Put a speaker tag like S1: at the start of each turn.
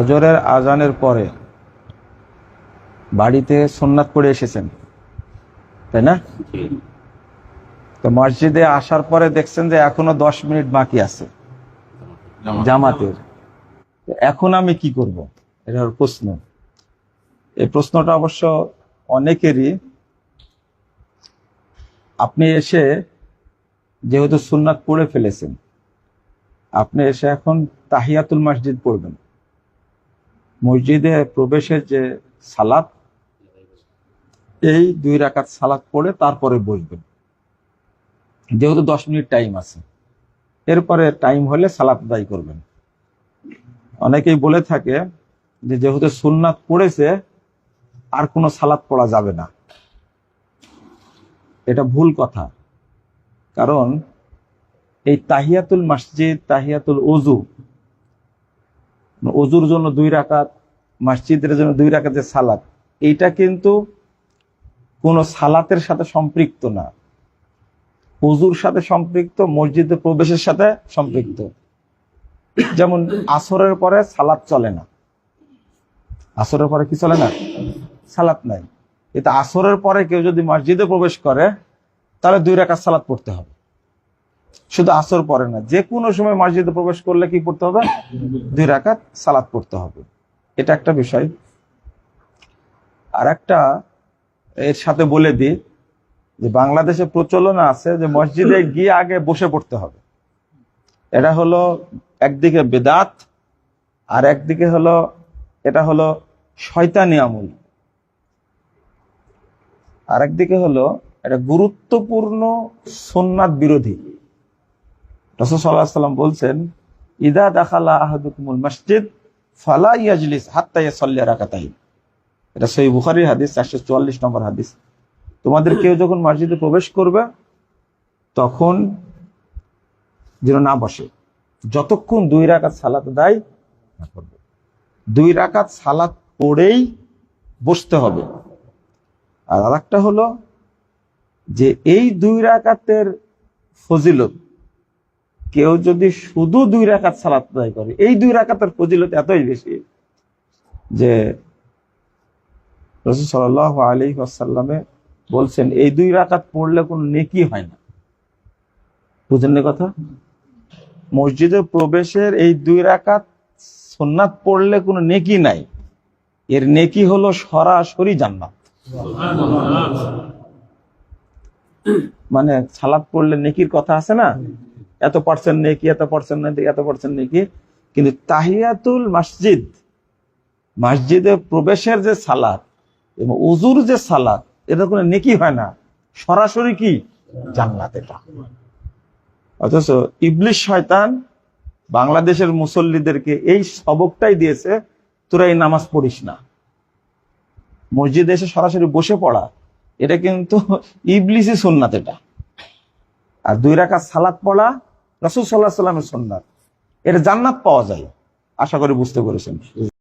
S1: ফজরের আজানের পরে বাড়িতে সুন্নাত পড়ে এসেছেন, তাই না? তো মসজিদে আসার পরে দেখছেন যে এখনো 10 মিনিট বাকি আছে জামাতের। এখন আমি কি করব, এটা হলো প্রশ্ন। এই প্রশ্নটা অবশ্য অনেকেরই। আপনি এসে যেহেতু সুন্নাত পড়ে ফেলেছেন, আপনি এসে এখন তাহিয়াতুল মসজিদ পড়বেন। মসজিদে প্রবেশের যে সালাত, এই 2 রাকাত সালাত পড়ে তারপরে বসবেন, যেহেতু 10 মিনিট টাইম আছে। এরপরে টাইম হলে সালাত আদায় করবেন। অনেকেই বলে থাকে যে যেহেতু সুন্নাত পড়েছে আর কোনো সালাত পড়া যাবে না। এটা ভুল কথা। কারণ এই তাহিয়াতুল মসজিদ, তাহিয়াতুল ওযু, ওযুর জন্য 2 রাকাত, মসজিদের জন্য 2 রাকাতের সালাত, এইটা কিন্তু কোনো সালাতের সাথে সম্পৃক্ত না। ওযুর সাথে সম্পৃক্ত, মসজিদে প্রবেশের সাথে সম্পৃক্ত। যেমন আসরের পরে সালাত চলে না। আসরের পরে কি চলে না? সালাত নাই। এটা আসরের পরে কেউ যদি মসজিদে প্রবেশ করে তাহলে 2 রাকাত সালাত পড়তে হবে। শুধু আসর পরে না, যে কোনো সময় মসজিদে প্রবেশ করলে কি পড়তে হবে? 2 রাকাত সালাত পড়তে হবে। এটা একটা বিষয়। আর একটা এর সাথে বলে দিই যে বাংলাদেশে প্রচলন আছে যে মসজিদে গিয়ে আগে বসে পড়তে হবে। এটা হলো একদিকে বেদাত, আর একদিকে হলো এটা হলো শয়তানি আমল। আর একদিকে হলো এটা গুরুত্বপূর্ণ সুন্নাত বিরোধী। রাসূল সাল্লাল্লাহু আলাইহি ওয়াসাল্লাম বলছেন, ইদা দাখালা আহাদুকুমুল মসজিদ ফালা ইয়াজলিস হাত্তা ইয়াসাল্লি রাকাতাইন। এটা সহিহ বুখারীর হাদিস, 444 নম্বর হাদিস। তোমাদের কেউ যখন মসজিদে প্রবেশ করবে তখন যেন না বসে যতক্ষণ 2 রাকাত সালাত আদায় না করবে। 2 রাকাত সালাত পড়েই বসতে হবে। আর আরেকটা হলো যে এই 2 রাকাতের ফজিলত, কেউ যদি শুধু 2 রাকাত সালাত আদায় করে, এই 2 রাকাতের ফজিলত এতই বেশি যে রাসূল সাল্লাল্লাহু আলাইহি ওয়াসাল্লামে বলছেন এই 2 রাকাত পড়লে কোনো নেকি হয় না। বুঝেন না কথা? মসজিদে প্রবেশের এই 2 রাকাত সুন্নাত পড়লে কোনো নেকি নাই। এর নেকি হলো সরাসরি জান্নাত। মানে সালাত পড়লে নেকির কথা আছে না, এত পার্সেন্ট নেকি, এত পার্সেন্ট নেকি, এত পার্সেন্ট নেকি। কিন্তু তাহিয়াতুল মসজিদ, মসজিদে প্রবেশের যে সালাত এবং ওযুর যে সালাত, এটা কোনো নেকি হয় না, সরাসরি কি জান্নাত। এটা অথচ ইবলিশ শয়তান বাংলাদেশের মুসল্লিদেরকে এই সবকটাই দিয়েছে, তোরা এই নামাজ পড়িস না। মসজিদে এসে সরাসরি বসে পড়া, এটা কিন্তু ইবলিসি সুন্নাত। এটা আর 2 রাকাত সালাত পড়া রাসূল সাল্লাল্লাহু আলাইহি ওয়াসাল্লামের সুন্নাত। এর জান্নাত পাওয়া যায়। আশা করি বুঝতে পেরেছেন।